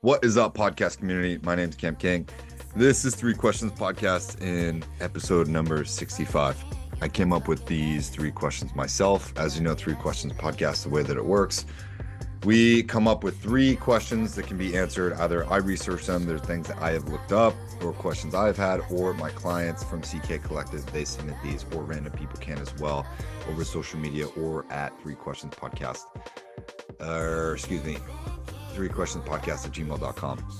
What is up, podcast community? My name is Cam King. This is Three Questions Podcast in episode number 65. I came up with these three questions myself. As you know, Three Questions Podcast, the way that it works, we come up with three questions that can be answered. Either I research them, they're things that I have looked up, or questions I've had, or my clients from CK Collective, they submit these, or random people can as well over social media or at Three Questions Podcast. threequestionspodcast@gmail.com.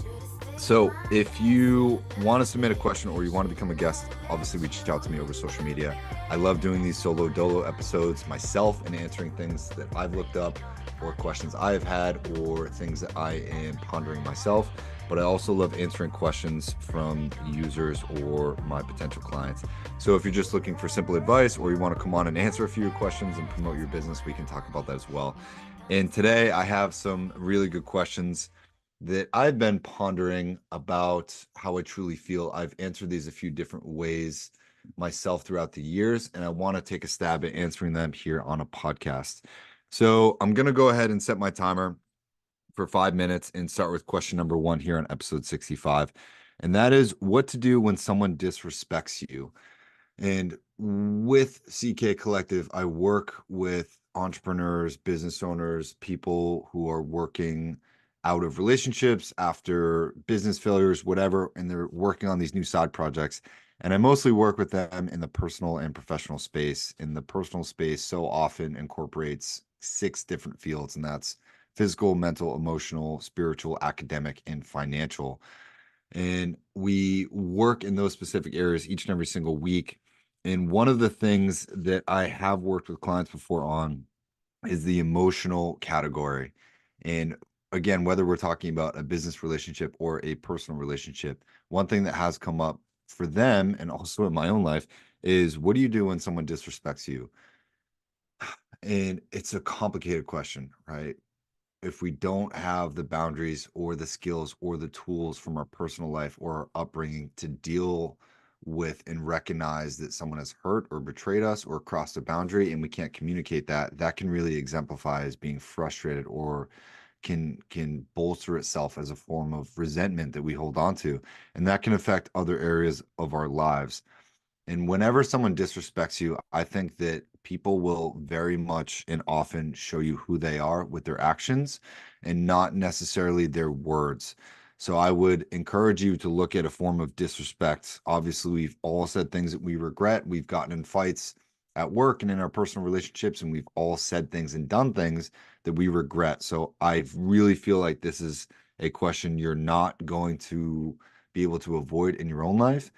So if you want to submit a question or you want to become a guest, obviously reach out to me over social media. I love doing these solo dolo episodes myself and answering things that I've looked up or questions I've had or things that I am pondering myself. But I also love answering questions from users or my potential clients. So if you're just looking for simple advice or you want to come on and answer a few questions and promote your business, we can talk about that as well. And today I have some really good questions that I've been pondering about how I truly feel. I've answered these a few different ways myself throughout the years, and I want to take a stab at answering them here on a podcast. So I'm going to go ahead and set my timer for 5 minutes and start with question number one here on episode 65. And that is what to do when someone disrespects you. And with CK Collective, I work with entrepreneurs, business owners, people who are working out of relationships after business failures, whatever, and they're working on these new side projects. And I mostly work with them in the personal and professional space. In the personal space, so often incorporates 6 different fields, and that's physical, mental, emotional, spiritual, academic, and financial. And we work in those specific areas each and every single week. And one of the things that I have worked with clients before on is the emotional category. And again, whether we're talking about a business relationship or a personal relationship, one thing that has come up for them and also in my own life is what do you do when someone disrespects you? And it's a complicated question, right? If we don't have the boundaries or the skills or the tools from our personal life or our upbringing to deal with and recognize that someone has hurt or betrayed us or crossed a boundary and we can't communicate that, that can really exemplify as being frustrated or can bolster itself as a form of resentment that we hold on to. And that can affect other areas of our lives. And whenever someone disrespects you, I think that people will very much and often show you who they are with their actions and not necessarily their words. So I would encourage you to look at a form of disrespect. Obviously, we've all said things that we regret. We've gotten in fights at work and in our personal relationships, and we've all said things and done things that we regret. So I really feel like this is a question you're not going to be able to avoid in your own life.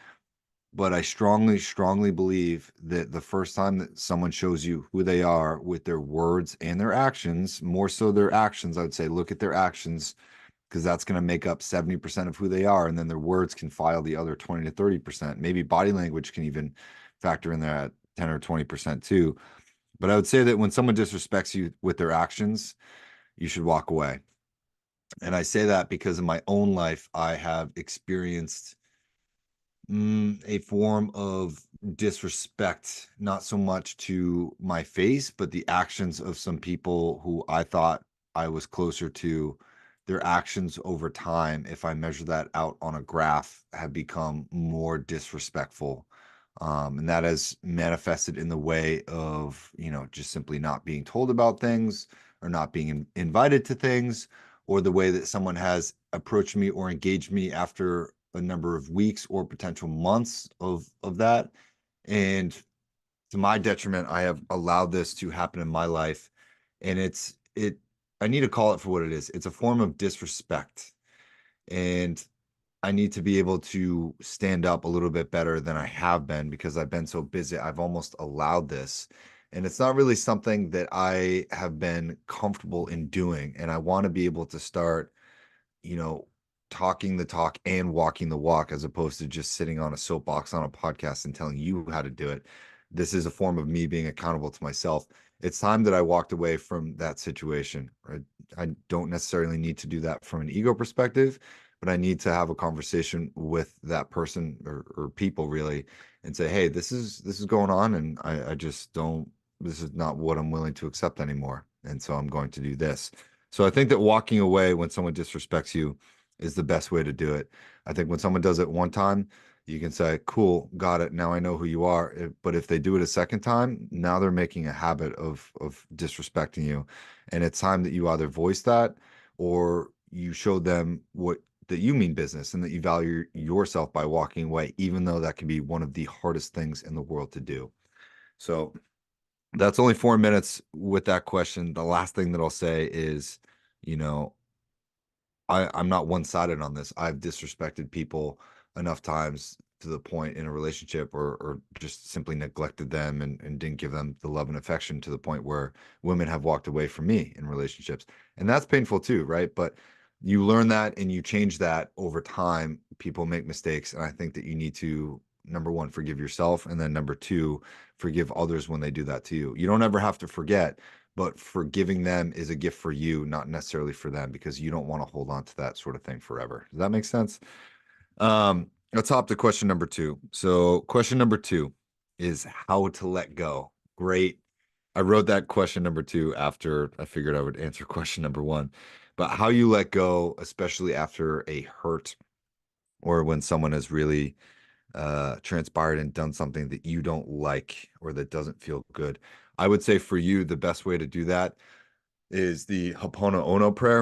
But I strongly, strongly believe that the first time that someone shows you who they are with their words and their actions, more so their actions, I would say look at their actions because that's going to make up 70% of who they are. And then their words can file the other 20 to 30%. Maybe body language can even factor in there at 10 or 20% too. But I would say that when someone disrespects you with their actions, you should walk away. And I say that because in my own life, I have experienced a form of disrespect, not so much to my face, but the actions of some people who I thought I was closer to. Their actions over time, if I measure that out on a graph, have become more disrespectful. And that has manifested in the way of, just simply not being told about things or not being invited to things, or the way that someone has approached me or engaged me after a number of weeks or potential months of that. And to my detriment, I have allowed this to happen in my life. And I need to call it for what it is. It's a form of disrespect. And I need to be able to stand up a little bit better than I have been because I've been so busy. I've almost allowed this. And it's not really something that I have been comfortable in doing. And I want to be able to start, you know, talking the talk and walking the walk as opposed to just sitting on a soapbox on a podcast and telling you how to do it. This is a form of me being accountable to myself. It's time that I walked away from that situation. Right? I don't necessarily need to do that from an ego perspective, but I need to have a conversation with that person or people really and say, hey, this is going on and I just don't, this is not what I'm willing to accept anymore. And so I'm going to do this. So I think that walking away when someone disrespects you is the best way to do it. I think when someone does it one time, you can say, cool, got it. Now I know who you are. But if they do it a second time, now they're making a habit of disrespecting you. And it's time that you either voice that or you show them what that you mean business and that you value yourself by walking away, even though that can be one of the hardest things in the world to do. So that's only 4 minutes with that question. The last thing that I'll say is, you know, I'm not one-sided on this. I've disrespected people enough times to the point in a relationship or just simply neglected them and didn't give them the love and affection to the point where women have walked away from me in relationships. And that's painful too, right? But you learn that and you change that over time. People make mistakes. And I think that you need to, number one, forgive yourself. And then number two, forgive others when they do that to you. You don't ever have to forget, but forgiving them is a gift for you, not necessarily for them, because you don't want to hold on to that sort of thing forever. Does that make sense? Let's hop to question number two. So, question number two is how to let go. Great. I wrote that question number two after I figured I would answer question number one. But how you let go, especially after a hurt or when someone has really transpired and done something that you don't like or that doesn't feel good. I would say for you, the best way to do that is the Ho'oponopono Ono prayer.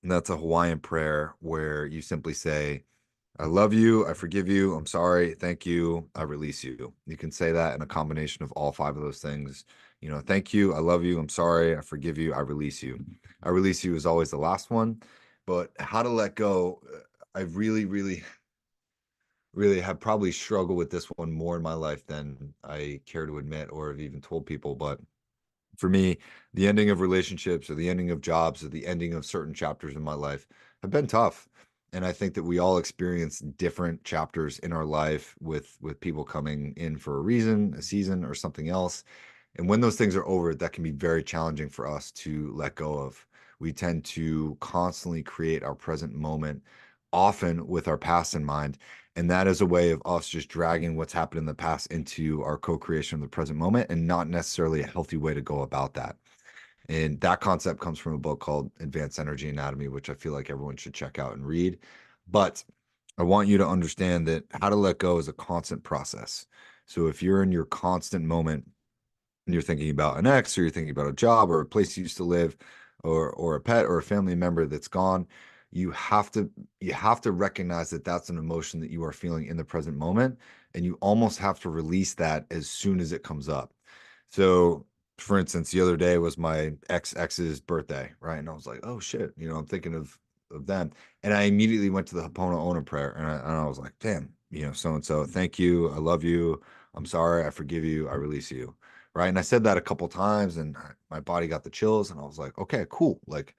And that's a Hawaiian prayer where you simply say, I love you, I forgive you, I'm sorry, thank you, I release you. You can say that in a combination of all five of those things. You know, thank you, I love you, I'm sorry, I forgive you, I release you. I release you is always the last one. But how to let go, I really have probably struggled with this one more in my life than I care to admit or have even told people. But for me, the ending of relationships or the ending of jobs or the ending of certain chapters in my life have been tough. And I think that we all experience different chapters in our life with people coming in for a reason, a season, or something else. And when those things are over, that can be very challenging for us to let go of. We tend to constantly create our present moment, often with our past in mind. And that is a way of us just dragging what's happened in the past into our co creation of the present moment and not necessarily a healthy way to go about that. And that concept comes from a book called Advanced Energy Anatomy, which I feel like everyone should check out and read. But I want you to understand that how to let go is a constant process. So if you're in your constant moment, and you're thinking about an ex or you're thinking about a job or a place you used to live or a pet or a family member that's gone, you have to recognize that that's an emotion that you are feeling in the present moment, and you almost have to release that as soon as it comes up. So for instance, the other day was my ex's birthday, right? And I was like, oh shit, I'm thinking of them. And I immediately went to the Hapona Ona prayer and I was like, damn, so and so, thank you, I love you, I'm sorry, I forgive you, I release you. Right. And I said that a couple times and my body got the chills and I was like, okay, cool. Like,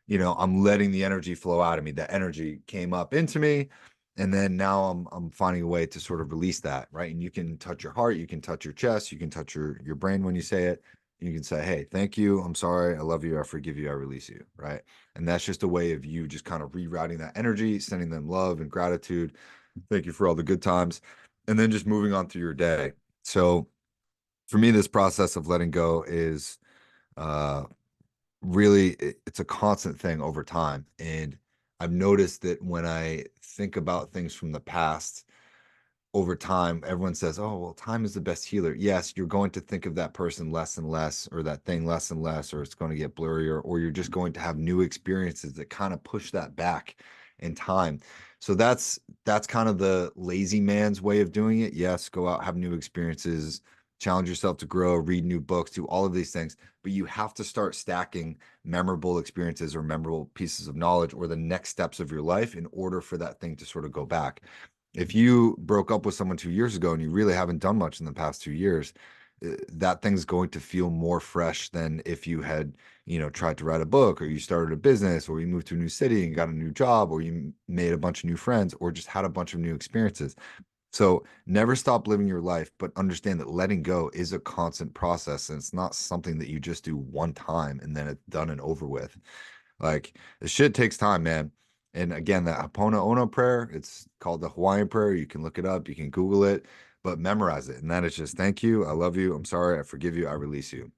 I'm letting the energy flow out of me. That energy came up into me. And then now I'm finding a way to sort of release that. Right. And you can touch your heart, you can touch your chest, you can touch your brain when you say it. You can say, hey, thank you. I'm sorry. I love you. I forgive you. I release you. Right. And that's just a way of you just kind of rerouting that energy, sending them love and gratitude. Thank you for all the good times. And then just moving on through your day. So for me, this process of letting go is uh, really it's a constant thing over time. And I've noticed that when I think about things from the past, over time, everyone says, oh, well, time is the best healer. Yes, you're going to think of that person less and less, or that thing less and less, or it's going to get blurrier, or you're just going to have new experiences that kind of push that back in time. So that's kind of the lazy man's way of doing it. Yes, go out, have new experiences, challenge yourself to grow, read new books, do all of these things, but you have to start stacking memorable experiences or memorable pieces of knowledge or the next steps of your life in order for that thing to sort of go back. If you broke up with someone 2 years ago and you really haven't done much in the past 2 years, that thing's going to feel more fresh than if you had, tried to write a book or you started a business or you moved to a new city and got a new job or you made a bunch of new friends or just had a bunch of new experiences. So never stop living your life, but understand that letting go is a constant process and it's not something that you just do one time and then it's done and over with. Like the shit takes time, man. And again, that Hapona Ono prayer, it's called the Hawaiian prayer. You can look it up, you can Google it, but memorize it. And that is just thank you, I love you, I'm sorry, I forgive you, I release you.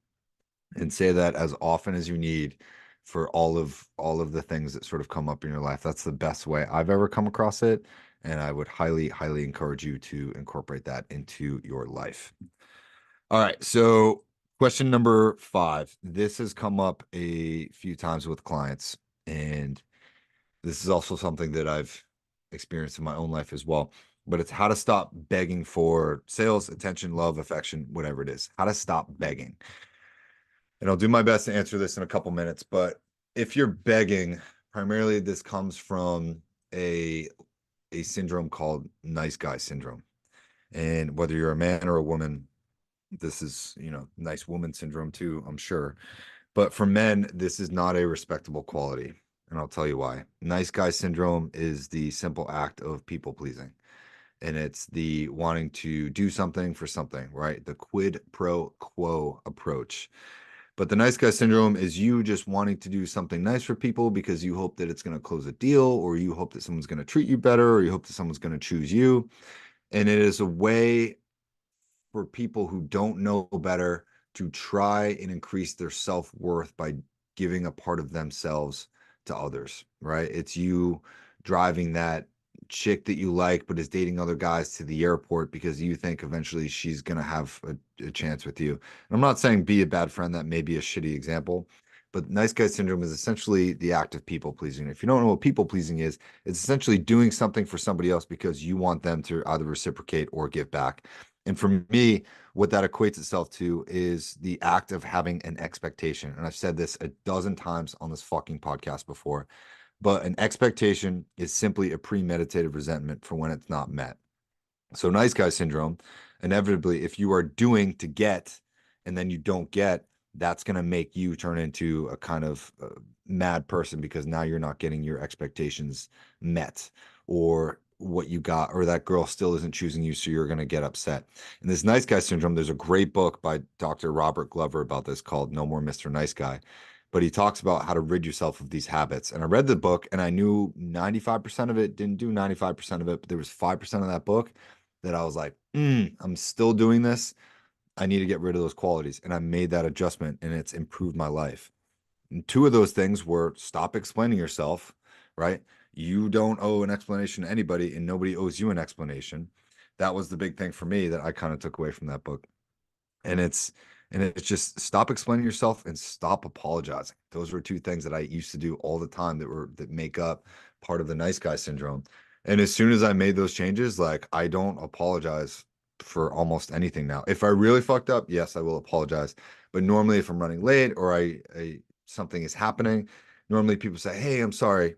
And say that as often as you need for all of the things that sort of come up in your life. That's the best way I've ever come across it, and I would highly, highly encourage you to incorporate that into your life. All right, so question number 5. This has come up a few times with clients, and this is also something that I've experienced in my own life as well. But it's how to stop begging for sales, attention, love, affection, whatever it is. How to stop begging. And I'll do my best to answer this in a couple minutes. But if you're begging, primarily this comes from a syndrome called nice guy syndrome. And whether you're a man or a woman, this is, nice woman syndrome too, I'm sure. But for men, this is not a respectable quality. And I'll tell you why. Nice guy syndrome is the simple act of people pleasing. And it's the wanting to do something for something, right? The quid pro quo approach. But the nice guy syndrome is you just wanting to do something nice for people because you hope that it's going to close a deal, or you hope that someone's going to treat you better, or you hope that someone's going to choose you. And it is a way for people who don't know better to try and increase their self-worth by giving a part of themselves to others, right? It's you driving that chick that you like but is dating other guys to the airport because you think eventually she's going to have a chance with you. And I'm not saying be a bad friend. That may be a shitty example, but nice guy syndrome is essentially the act of people pleasing. If you don't know what people pleasing is, it's essentially doing something for somebody else because you want them to either reciprocate or give back. And for me, what that equates itself to is the act of having an expectation. And I've said this a dozen times on this fucking podcast before, but an expectation is simply a premeditated resentment for when it's not met. So nice guy syndrome, inevitably, if you are doing to get and then you don't get, that's going to make you turn into a kind of mad person because now you're not getting your expectations met, or what you got, or that girl still isn't choosing you, so you're going to get upset. And this nice guy syndrome, there's a great book by Dr. Robert Glover about this called No More Mr. Nice Guy. But he talks about how to rid yourself of these habits. And I read the book and I knew 95% of it, didn't do 95% of it, but there was 5% of that book that I was like, I'm still doing this. I need to get rid of those qualities. And I made that adjustment and it's improved my life. And 2 of those things were stop explaining yourself, right? You don't owe an explanation to anybody and nobody owes you an explanation. That was the big thing for me that I kind of took away from that book. And it's just stop explaining yourself and stop apologizing. Those were 2 things that I used to do all the time that make up part of the nice guy syndrome. And as soon as I made those changes, like I don't apologize for almost anything now. If I really fucked up, yes, I will apologize. But normally if I'm running late or I something is happening, normally people say, "Hey, I'm sorry.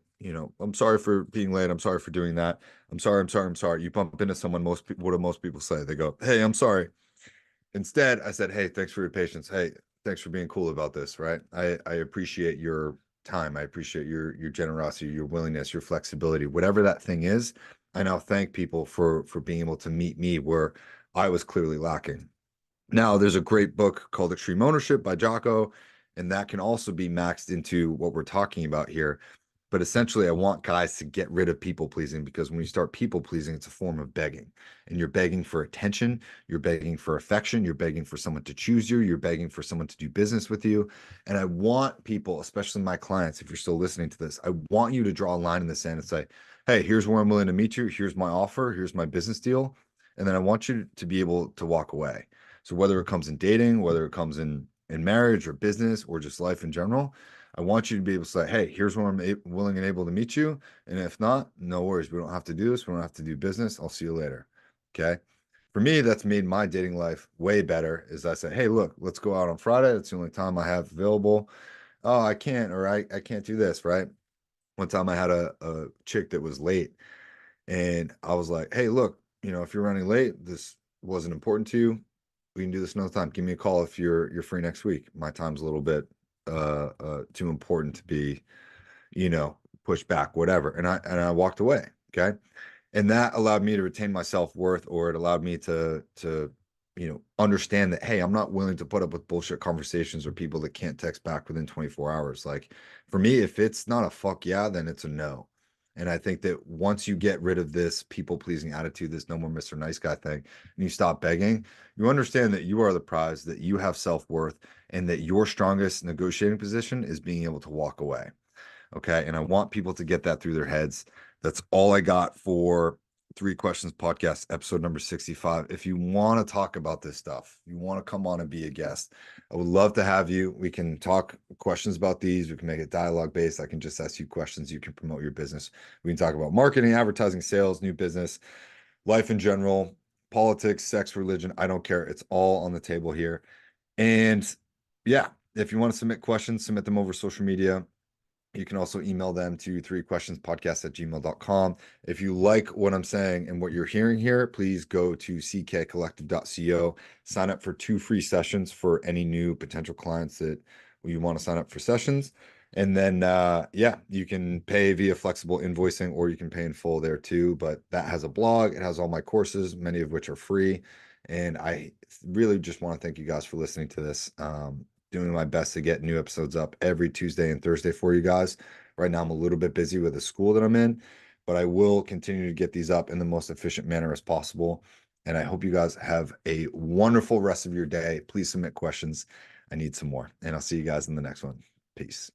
I'm sorry for being late. I'm sorry for doing that. I'm sorry, I'm sorry, I'm sorry." You bump into someone, what do most people say? They go, "Hey, I'm sorry." Instead, I said, "Hey, thanks for your patience. Hey, thanks for being cool about this, right? I appreciate your time. I appreciate your generosity, your willingness, your flexibility, whatever that thing is. I now thank people for being able to meet me where I was clearly lacking." Now, there's a great book called Extreme Ownership by Jocko, and that can also be maxed into what we're talking about here. But essentially, I want guys to get rid of people pleasing because when you start people pleasing, it's a form of begging. And you're begging for attention, you're begging for affection, you're begging for someone to choose you, you're begging for someone to do business with you. And I want people, especially my clients, if you're still listening to this, I want you to draw a line in the sand and say, "Hey, here's where I'm willing to meet you. Here's my offer. Here's my business deal." And then I want you to be able to walk away. So whether it comes in dating, whether it comes in marriage or business or just life in general, I want you to be able to say, "Hey, here's where I'm willing and able to meet you. And if not, no worries. We don't have to do this. We don't have to do business. I'll see you later." Okay. For me, that's made my dating life way better. Is I say, "Hey, look, let's go out on Friday. That's the only time I have available." "Oh, I can't," or I can't do this, right? One time I had a chick that was late and I was like, "Hey, look, if you're running late, this wasn't important to you. We can do this another time. Give me a call if you're free next week. My time's a little bit too important to be, pushed back, whatever." And I walked away. Okay. And that allowed me to retain my self-worth, or it allowed me to understand that, hey, I'm not willing to put up with bullshit conversations or people that can't text back within 24 hours. Like for me, if it's not a fuck yeah, then it's a no. And I think that once you get rid of this people pleasing attitude, this no more Mr. Nice Guy thing, and you stop begging, you understand that you are the prize, that you have self-worth, and that your strongest negotiating position is being able to walk away. Okay. And I want people to get that through their heads. That's all I got for Three Questions Podcast, episode number 65. If you want to talk about this stuff, you want to come on and be a guest, I would love to have you. We can talk questions about these. We can make it dialogue based. I can just ask you questions. You can promote your business. We can talk about marketing, advertising, sales, new business, life in general, politics, sex, religion. I don't care. It's all on the table here. And yeah, if you want to submit questions, submit them over social media. You can also email them to threequestionspodcast@gmail.com. If you like what I'm saying and what you're hearing here, please go to ckcollective.co, sign up for 2 free sessions for any new potential clients that you want to sign up for sessions. And then, yeah, you can pay via flexible invoicing or you can pay in full there too. But that has a blog. It has all my courses, many of which are free. And I really just want to thank you guys for listening to this. Doing my best to get new episodes up every Tuesday and Thursday for you guys. Right now, I'm a little bit busy with the school that I'm in, but I will continue to get these up in the most efficient manner as possible. And I hope you guys have a wonderful rest of your day. Please submit questions. I need some more. And I'll see you guys in the next one. Peace.